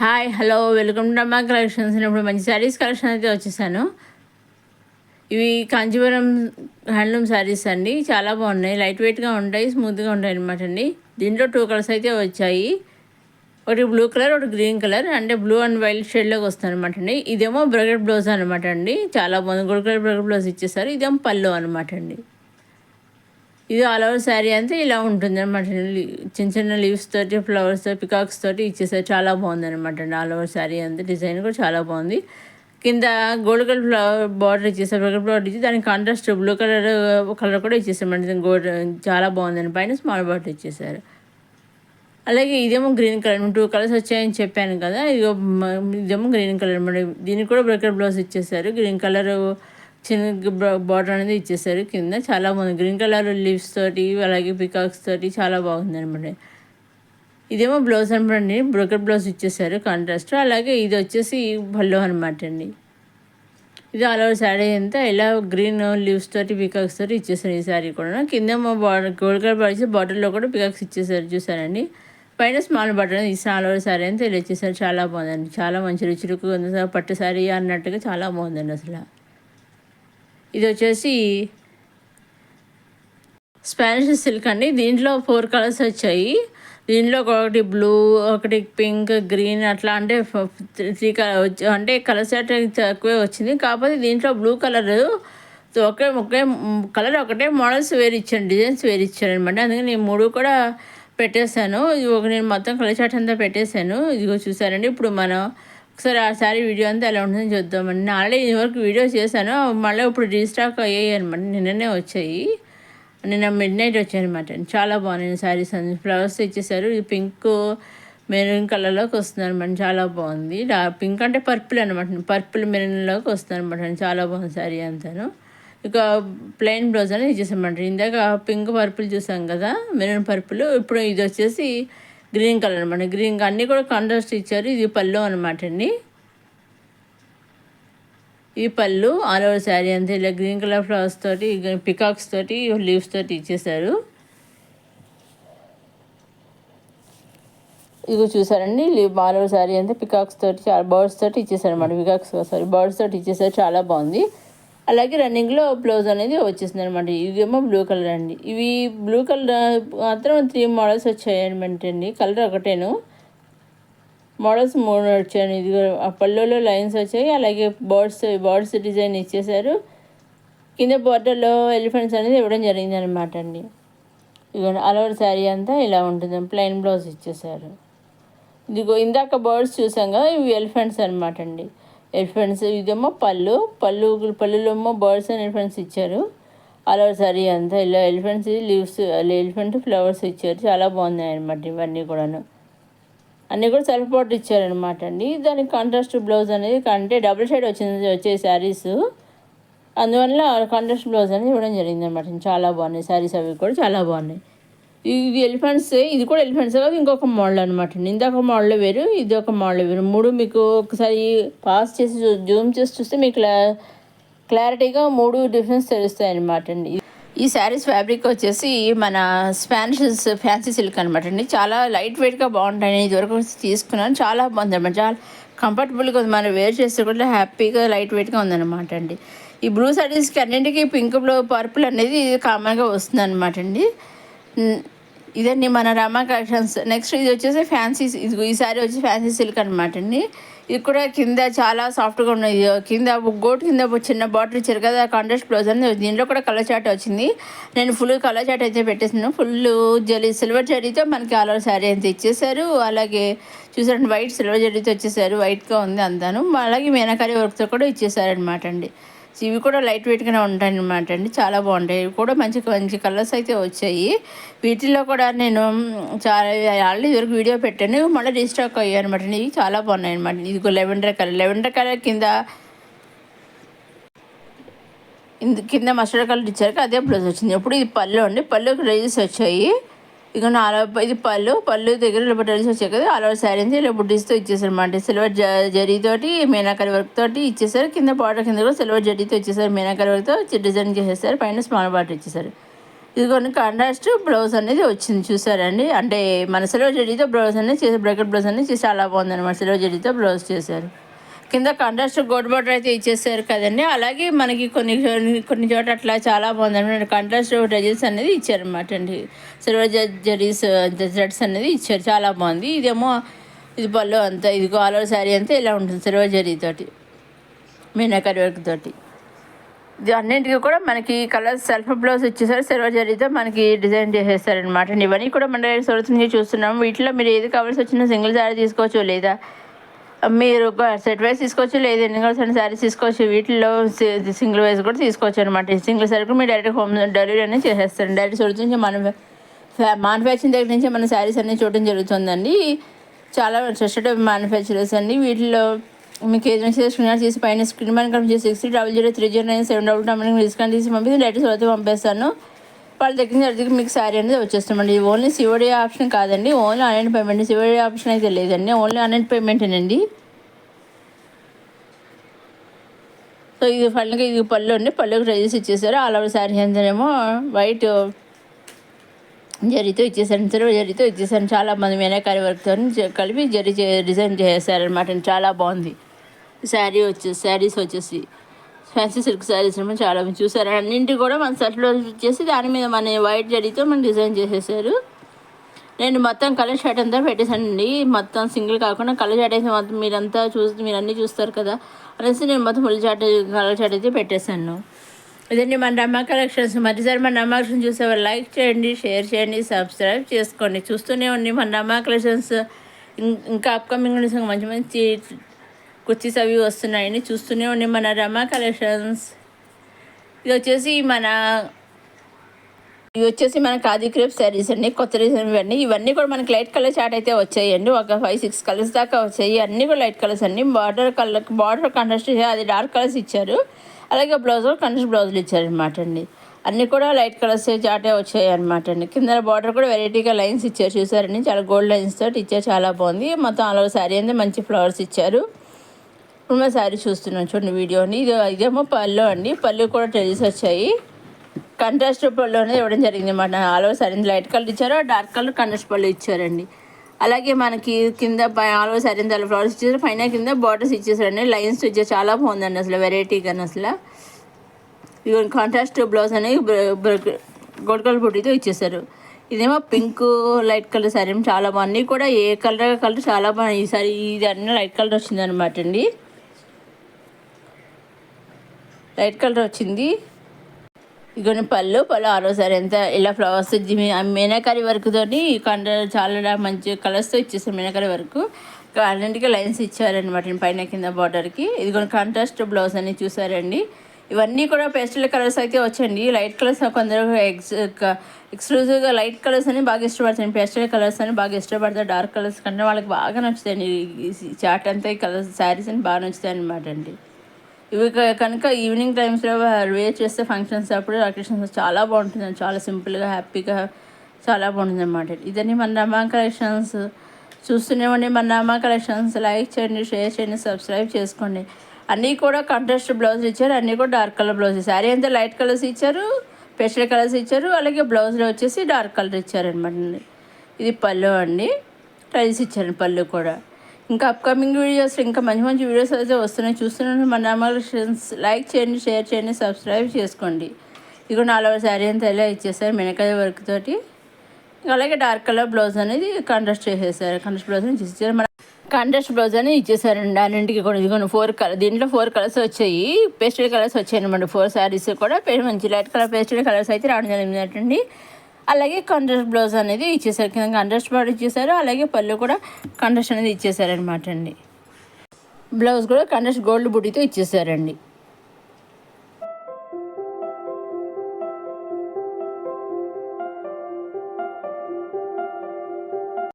Hi hello welcome to అమ్మా collections. నేను ఇప్పుడు మంచి శారీస్ కలెక్షన్ అయితే వచ్చేసాను. ఇవి కాంచీపురం హ్యాండ్లూమ్ శారీస్ అండి. చాలా బాగున్నాయి, లైట్ వెయిట్గా ఉంటాయి, స్మూత్గా ఉంటాయి అనమాట అండి. దీంట్లో 2 కలర్స్ అయితే వచ్చాయి. ఒకటి బ్లూ కలర్, ఒకటి గ్రీన్ కలర్, అంటే బ్లూ అండ్ వైట్ షేడ్లోకి వస్తుంది అనమాట అండి. ఇదేమో బ్రగెట్ బ్లౌజ్ అనమాట అండి. చాలా బాగుంది, గోల్డ్ కలర్ బ్రగెట్ బ్లౌజ్ ఇచ్చేసారు. ఇదేమో పళ్ళు అనమాట అండి. ఇది ఆల్ ఓవర్ శారీ అంతా ఇలా ఉంటుంది అనమాట. చిన్న చిన్న లీవ్స్ తోటి, ఫ్లవర్స్, పికాక్స్ తోటి ఇచ్చేసారు. చాలా బాగుంది అనమాట అండి. ఆల్ ఓవర్ శారీ అంతా డిజైన్ కూడా చాలా బాగుంది. కింద గోల్డ్ కలర్ ఫ్లవర్ బార్డర్ ఇచ్చేసారు, బ్రగెట్ బార్డర్ ఇచ్చి దానికి కాంట్రాస్ట్ బ్లూ కలర్ కూడా ఇచ్చేసారు మేడం. గోల్డ్ చాలా బాగుందండి. పైన స్మాల్ బార్డర్ ఇచ్చేసారు. అలాగే ఇదేమో గ్రీన్ కలర్, 2 కలర్స్ వచ్చాయని చెప్పాను కదా. ఇదేమో గ్రీన్ కలర్ మేడం. దీనికి కూడా బ్రగెట్ బ్లౌజ్ ఇచ్చేసారు. గ్రీన్ కలర్ చిన్న బార్డర్ అనేది ఇచ్చేసారు కింద. చాలా బాగుంది, గ్రీన్ కలర్ లీవ్స్ తోటి, అలాగే పికాక్స్ తోటి చాలా బాగుంది అనమాట. ఇదేమో బ్లౌజ్ అనమాట, బ్రోకెట్ బ్లౌజ్ ఇచ్చేసారు కాంట్రాస్ట్. అలాగే ఇది వచ్చేసి పళ్ళు అనమాట అండి. ఇది ఆల్ ఓవర్ శారీ అంతా ఇలా గ్రీన్ లీవ్స్ తోటి, పికాక్స్ తోటి ఇచ్చేసారు ఈ శారీ కూడా. కింద బార్డర్ గోల్డ్ కలర్ బార్డర్, బార్డర్లో కూడా పికాక్స్ ఇచ్చేసారు చూసారండి. పైన స్మాల్ బార్డర్ అనేది ఇస్తే ఆల్ ఓవర్ శారీ అంతా ఇలా ఇచ్చేసారు. చాలా బాగుందండి, చాలా మంచి రుచిరుకు ఉంది, పట్టు శారీ అన్నట్టుగా చాలా బాగుందండి అసలు. ఇది వచ్చేసి స్పానిష్ సిల్క్ అండి. దీంట్లో 4 కలర్స్ వచ్చాయి. దీంట్లో ఒకటి బ్లూ, ఒకటి పింక్, గ్రీన్, అట్లా అంటే 3 కలర్ అంటే కలర్ సెట్ తక్కువే వచ్చింది. కాకపోతే దీంట్లో బ్లూ కలర్ ఒకే కలర్ ఒకటే మోడల్స్ వేరు ఇచ్చాను, డిజైన్స్ వేరు ఇచ్చాను అనమాట. అందుకని నేను 3 కూడా పెట్టేశాను. ఇది నేను మొత్తం కలర్ చాట్ అంతా పెట్టేశాను. ఇదిగో చూసారండి. ఇప్పుడు మనం ఒకసారి ఆ శారీ వీడియో అంతా ఎలా ఉంటుందని చూద్దామండి. నేను ఆల్రెడీ ఇదివరకు వీడియో చేశాను, మళ్ళీ ఇప్పుడు రీస్టాక్ అయ్యాయి అనమాట. నిన్ననే వచ్చాయి, నిన్న మిడ్ నైట్ వచ్చాయి అనమాట. చాలా బాగున్నాయి శారీస్ అన్ని. ఫ్లవర్స్ ఇచ్చేసారు. ఇది పింక్ మెరూన్ కలర్లోకి వస్తుంది అనమాట. చాలా బాగుంది. పింక్ అంటే పర్పుల్ అనమాట, పర్పుల్ మెరూన్లోకి వస్తుంది అనమాట. చాలా బాగుంది శారీ అంతాను. ఇక ప్లెయిన్ బ్లౌజ్ అనేది ఇచ్చేసామంట. ఇందాక పింక్ పర్పుల్ చూసాం కదా, మెరూన్ పర్పుల్. ఇప్పుడు ఇది వచ్చేసి గ్రీన్ కలర్ అనమాట. గ్రీన్ అన్నీ కూడా కాంట్రాస్ట్ ఇచ్చారు. ఇది పళ్ళు అనమాట అండి. ఈ పళ్ళు ఆల్ ఓవర్ శారీ అంతా ఇలా గ్రీన్ కలర్ ఫ్లవర్స్ తోటి, పికాక్స్ తోటి, లీవ్స్ తోటి ఇచ్చేసారు. ఇది చూసారండి, ఆల్ ఓవర్ శారీ అంతా పికాక్స్ తోటి, బర్డ్స్ తోటి ఇచ్చేసారు అనమాట. బర్డ్స్ తోటి ఇచ్చేసారు. చాలా బాగుంది. అలాగే రన్నింగ్లో బ్లౌజ్ అనేది వచ్చేసింది అనమాట. ఇదేమో బ్లూ కలర్ అండి. ఇవి బ్లూ కలర్ మాత్రం 3 మోడల్స్ వచ్చాయనమాట అండి. కలర్ ఒకటేను, మోడల్స్ 3 వచ్చాయి. ఇది ఆ పళ్ళులో లైన్స్ వచ్చాయి. అలాగే బర్డ్స్ డిజైన్ ఇచ్చేసారు. కింద బార్డర్లో ఎలిఫెంట్స్ అనేది ఇవ్వడం జరిగింది అనమాట అండి. ఇదిగోండి ఆల్ ఓవర్ శారీ అంతా ఇలా ఉంటుంది. ప్లెయిన్ బ్లౌజ్ ఇచ్చేసారు. ఇదిగో ఇందాక బర్డ్స్ చూసాం కదా, ఇవి ఎలిఫెంట్స్ అనమాట అండి. ఎలిఫెంట్స్. ఇదేమో పళ్ళులో ఏమో బర్డ్స్ అండ్ ఎలిఫెంట్స్ ఇచ్చారు. ఆల్ ఓవర్ శారీ అంతా ఇలా ఎలిఫెంట్స్ లీవ్స్, ఎలిఫెంట్ ఫ్లవర్స్ ఇచ్చారు. చాలా బాగున్నాయి అనమాట ఇవన్నీ కూడాను. అన్నీ కూడా సెల్ఫ్ బార్డర్ ఇచ్చారనమాట అండి. దానికి కాంట్రాస్ట్ బ్లౌజ్ అనేది అంటే డబుల్ షేడ్ వచ్చే శారీస్, అందువల్ల కాంట్రాస్ట్ బ్లౌజ్ అనేది ఇవ్వడం జరిగింది అనమాట. చాలా బాగున్నాయి శారీస్, అవి కూడా చాలా బాగున్నాయి. ఇది ఎలిఫెంట్స్, ఇది కూడా ఎలిఫెంట్స్ కాదు, ఇంకొక మోడల్ అనమాట అండి. ఇందాక మోడల్ వేరు, ఇది ఒక మోడల్ వేరు. 3 మీకు ఒకసారి పాస్ చేసి జూమ్ చేసి చూస్తే మీకు క్లారిటీగా 3 డిఫరెన్స్ తెలుస్తాయి అనమాట అండి. ఈ శారీస్ ఫ్యాబ్రిక్ వచ్చేసి మన స్పానిష్ ఫ్యాన్సీ సిల్క్ అనమాట అండి. చాలా లైట్ వెయిట్గా బాగుంటాయి. ఇదివరకు తీసుకున్నాను, చాలా బాగుంది అనమాట. చాలా కంఫర్టబుల్గా ఉంది, మనం వేర్ చేస్తే కూడా హ్యాపీగా లైట్ వెయిట్గా ఉందన్నమాట అండి. ఈ బ్లూ శారీస్కి అన్నింటికీ పింక్ పర్పుల్ అనేది కామన్గా వస్తుంది అనమాట అండి. ఇదండి మన రామా కలెక్షన్స్. నెక్స్ట్ ఇది వచ్చేసి ఫ్యాన్సీ, ఈ సారీ వచ్చి ఫ్యాన్సీ సిల్క్ అనమాట అండి. ఇది కూడా కింద చాలా సాఫ్ట్గా ఉన్నది. కింద గోటు కింద చిన్న బాటిల్ ఇచ్చారు కదా, కాంట్రాస్ట్ బ్లౌజ్ అని. దీంట్లో కూడా కలర్ చాట్ వచ్చింది. నేను ఫుల్ కలర్ చాట్ అయితే పెట్టేసాను. ఫుల్ సిల్వర్ జరీతో మనకి ఆల్ ఓవర్ శారీ అయితే ఇచ్చేసారు. అలాగే చూసారండి, వైట్ సిల్వర్ జరీతో వచ్చేసారు. వైట్గా ఉంది అంతాను. అలాగే మీనాకారి వర్క్తో కూడా ఇచ్చేసారనమాట అండి. ఇవి కూడా లైట్ వెయిట్గానే ఉంటాయి అనమాట అండి. చాలా బాగుంటాయి. ఇవి కూడా మంచి మంచి కలర్స్ అయితే వచ్చాయి. వీటిల్లో కూడా నేను చాలా ఆల్రెడీ వరకు వీడియో పెట్టాను, మళ్ళీ రీస్టాక్ అయ్యాయి అనమాట అండి. ఇవి చాలా బాగున్నాయి అనమాట. ఇది లెవెండర్ కలర్ కింద మస్టర్డ్ కలర్ ఇచ్చారు, అదే బ్లౌజ్ వచ్చింది. ఇప్పుడు ఇది పళ్ళు అండి. పళ్ళుకి రేజెస్ వచ్చాయి. ఇక ఇది పళ్ళు దగ్గర రిజల్స్ వచ్చాయి కదా. ఆల్ ఓవర్ శారీ అంతా ఇలా బుడ్డీస్తో ఇచ్చేసారు అనమాట. సిల్వర్ జరీతోటి మీనాకరి వర్క్ తోటి ఇచ్చేసారు. కింద బార్డర్ కింద కూడా సిల్వర్ జరీతో ఇచ్చేసారు. మీనాకరి వర్క్తో డిజైన్ చేసేసారు. పైన స్మాల్ బార్డర్ ఇచ్చేసారు. ఇదిగోని కాంట్రాస్ట్ బ్లౌజ్ అనేది వచ్చింది చూసారండి. అంటే మన సిల్వర్ జరీతో బ్లౌజ్ అనేది చేసి బ్రాకెట్ బ్లౌజ్ అనేది చేసి చాలా బాగుందన్నమాట. సిల్వర్ జరీతో బ్లౌజ్ చేశారు. కింద కాంట్రాస్ట్ గోల్డ్ బార్డర్ అయితే ఇచ్చేసారు కదండి. అలాగే మనకి కొన్ని చోట అట్లా చాలా బాగుంది కాంట్రాస్ట్ డ్రెజెస్ అనేది ఇచ్చారనమాట అండి. సిల్వర్ జరీస్ థ్రెడ్స్ అనేది ఇచ్చారు, చాలా బాగుంది. ఇదేమో ఇది పళ్ళు అంతా, ఇది ఆల్ ఓవర్ శారీ అంతా ఇలా ఉంటుంది సిల్వర్ జరీతోటి, మీనాకరి వర్క్ తోటి. ఇది అన్నింటికి కూడా మనకి కలర్ సెల్ఫ్ బ్లౌజ్ ఇచ్చేసారు, సిల్వర్ జరీతో మనకి డిజైన్ చేసేస్తారనమాట. ఇవన్నీ కూడా మన సొరత్ నుంచి చూస్తున్నాము. వీటిలో మీరు ఏది కావాల్సి వచ్చినా సింగిల్ శారీ తీసుకోవచ్చు, లేదా మీరు సెట్ వైజ్ తీసుకోవచ్చు, లేదా ఎన్ని కావాల్సిన శారీస్ తీసుకోవచ్చు. వీటిలో సింగిల్ వైజ్ కూడా తీసుకోవచ్చు అనమాట. సింగిల్ శారీ కూడా మీరు డైరెక్ట్ హోమ్ డెలివరీ అనేది చేసేస్తారు. డైరెక్ట్ సొరత్ నుంచి మ్యానుఫ్యాక్చరింగ్ దగ్గర నుంచి మన శారీస్ అన్నీ చూడడం జరుగుతుందండి. చాలా ట్రస్టెడ్ మ్యానుఫ్యాక్చరర్స్ అండి. వీటిలో మీకు ఏదైనా స్క్రీన్ చేసి పైన స్క్రీన్ మ్యాన్ కలిసి 6000300979 డిస్కౌంట్ తీసి పంపిస్తే డైరెక్ట్ సొరత్ పంపిస్తాను. వాళ్ళ దగ్గర మీకు శారీ అనేది వచ్చేస్తామండి. ఓన్లీ సిఓడి ఆప్షన్ కాదండి, only online payment. COD option అయితే లేదండి, ఓన్లీ ఆన్లైన్ పేమెంటేనండి. సో ఇది ఫైనల్గా ఇది పళ్ళు అండి. పళ్ళుకి డ్రెజెస్ ఇచ్చేసారు. ఆల్ ఓవర్ శారీ అంతానేమో వైట్ జరీతో ఇచ్చేసాను, సిల్వర్ జరీతో ఇచ్చేసాను. చాలా మంది మీనాకారి వర్క్తో కలిపి జరీ డిజైన్ చేశారనమాట. చాలా బాగుంది శారీస్ వచ్చేసి ఫ్యాన్సీ సిల్క్ శారీస్ ఏమో చాలా మంది చూసారు. అన్నింటి కూడా మన సెట్లో వచ్చేసి దాని మీద మన వైట్ జరీతో మనం డిజైన్ చేసేసారు. నేను మొత్తం కలర్ షర్ట్ అంతా పెట్టేశానండి, మొత్తం సింగిల్ కాకుండా కలర్ షర్ట్ అయితే మొత్తం మీరు అన్నీ చూస్తారు కదా అనేసి నేను మొత్తం ఫుల్ కలర్ షర్ట్ అయితే పెట్టేశాను. ఇదండి మన రమా కలెక్షన్స్. మధ్యసారి మన రమా కలెక్షన్ చూసేవారు లైక్ చేయండి, షేర్ చేయండి, సబ్స్క్రైబ్ చేసుకోండి. చూస్తూనే ఉండి మన రమా కలెక్షన్స్. ఇంకా అప్కమింగ్ మంచి మంచి కుర్చీస్ అవి వస్తున్నాయండి, చూస్తూనే ఉండి మన రమా కలెక్షన్స్. ఇది వచ్చేసి మన ఖాదీ క్రేప్ శారీస్ అండి, కొత్త డిజైన్ ఇవన్నీ కూడా మనకి లైట్ కలర్ చాట్ అయితే వచ్చాయండి. ఒక 5-6 కలర్స్ దాకా వచ్చాయి. అన్నీ కూడా లైట్ కలర్స్ అండి. బార్డర్ కాంట్రాస్ట్ అది డార్క్ కలర్స్ ఇచ్చారు. అలాగే బ్లౌజ్ కాంట్రాస్ట్ బ్లౌజులు ఇచ్చారనమాట అండి. అన్నీ కూడా లైట్ కలర్స్ చాటే వచ్చాయి అనమాట అండి. కింద బార్డర్ కూడా వెరైటీగా లైన్స్ ఇచ్చారు చూసారండి, చాలా గోల్డ్ లైన్స్ తోటి ఇచ్చారు, చాలా బాగుంది. మొత్తం ఆల్ ఓవర్ శారీ అంతా మంచి ఫ్లవర్స్ ఇచ్చారు. ఇప్పుడు మా శారీ చూస్తున్నాను చూడండి వీడియోని. ఇదేమో పళ్ళు అండి. పళ్ళు కూడా ట్రెజెస్ వచ్చాయి. కంట్రాస్ట్ పళ్ళు అనేది ఇవ్వడం జరిగింది అన్నమాట. All over sari light colour ఇచ్చారు, డార్క్ కలర్ కంట్రాస్ట్ పళ్ళు ఇచ్చారండి. అలాగే మనకి కింద ఆల్ ఓవర్ శారీ అంతా ఫ్లవర్స్ ఇచ్చేసారు, పైన కింద బార్డర్స్ ఇచ్చేసారండి, లైన్స్ ఇచ్చారు, చాలా బాగుందండి అసలు వెరైటీగా అసలు. ఇవి కాంట్రాస్ట్ బ్లౌజ్ అనేది గోల్డ్ కలర్ బుట్టితో ఇచ్చేసారు. ఇదేమో పింక్ లైట్ కలర్ శారీ చాలా బాగుంది. కూడా ఏ కలర్ చాలా బాగుంది. ఈసారి ఇది అన్నీ లైట్ కలర్ వచ్చిందనమాట అండి, లైట్ కలర్ వచ్చింది. ఇగోని పళ్ళు ఆల్ ఓవర్ శారీ అంతా ఇలా ఫ్లవర్స్ మీనాకరి వర్క్ తోటి చాలా మంచి కలర్స్తో ఇచ్చేసారు. మీనాకరి వర్క్ అన్నింటికి లైన్స్ ఇచ్చారనమాట పైన కింద బార్డర్కి. ఇదిగోని కాంట్రాస్ట్ బ్లౌజ్ అని చూసారండి. ఇవన్నీ కూడా పేస్టల్ కలర్స్ అయితే వచ్చండి. లైట్ కలర్స్ కొందరు ఎక్స్క్లూజివ్గా లైట్ కలర్స్ అని బాగా ఇష్టపడతాను, పేస్టల్ కలర్స్ అని బాగా ఇష్టపడతారు. డార్క్ కలర్స్ కంటే వాళ్ళకి బాగా నచ్చుతాయండి. ఈ చాట్ అంతా ఈ కలర్స్ శారీస్ అని బాగా నచ్చుతాయి అనమాట అండి. ఇవి కనుక ఈవినింగ్ టైమ్స్లో వేర్ చేస్తే ఫంక్షన్స్ అప్పుడు అకేషన్స్ చాలా బాగుంటుందండి. చాలా సింపుల్గా హ్యాపీగా చాలా బాగుంటుంది అన్నమాట. ఇదని మన రమా కలెక్షన్స్. చూస్తూనే ఉండి మన రమా కలెక్షన్స్. లైక్ చేయండి, షేర్ చేయండి, సబ్స్క్రైబ్ చేసుకోండి. అన్నీ కూడా కాంట్రాస్ట్ బ్లౌజ్ ఇచ్చారు, అన్నీ కూడా డార్క్ కలర్ బ్లౌజ్. శారీ అంతా లైట్ కలర్స్ ఇచ్చారు, పేస్టల్ కలర్స్ ఇచ్చారు, అలాగే బ్లౌజ్లో వచ్చేసి డార్క్ కలర్ ఇచ్చారనమాట. ఇది పళ్ళు అండి, ట్రైల్స్ ఇచ్చారండి పళ్ళు కూడా. ఇంకా అప్కమింగ్ వీడియోస్ ఇంకా మంచి మంచి వీడియోస్ అయితే వస్తున్నాయి, చూస్తున్నాను. మన కలెక్షన్స్. లైక్ చేయండి, షేర్ చేయండి, సబ్స్క్రైబ్ చేసుకోండి. ఇక 4వ శారీ అంతా ఎలా ఇచ్చేసారు మినకాయ వర్క్ తోటి. అలాగే డార్క్ కలర్ బ్లౌజ్ అనేది కాంట్రాస్ట్ చేసేసారు, కాంట్రాస్ట్ బ్లౌజ్ అని ఇచ్చేసారు. మన కాంట్రాస్ట్ బ్లౌజ్ అని ఇచ్చేసారండి అన్నింటికి కూడా. ఇదిగోండి 4 కలర్, దీంట్లో 4 కలర్స్ వచ్చాయి, పేస్టల్ కలర్స్ వచ్చాయి అనమాట. 4 శారీస్ కూడా మంచి లైట్ కలర్ పేస్టల్ కలర్స్ అయితే రావడం జరిగిందండి. అలాగే కాంట్రాస్ట్ బ్లౌజ్ అనేది ఇచ్చేసారు, కింద కాంట్రాస్ట్ బార్డర్ ఇచ్చేసారు. అలాగే పళ్ళు కూడా కాంట్రాస్ట్ అనేది ఇచ్చేసారనమాట అండి. బ్లౌజ్ కూడా కాంట్రాస్ట్ గోల్డ్ బుట్టితో ఇచ్చేసారండి.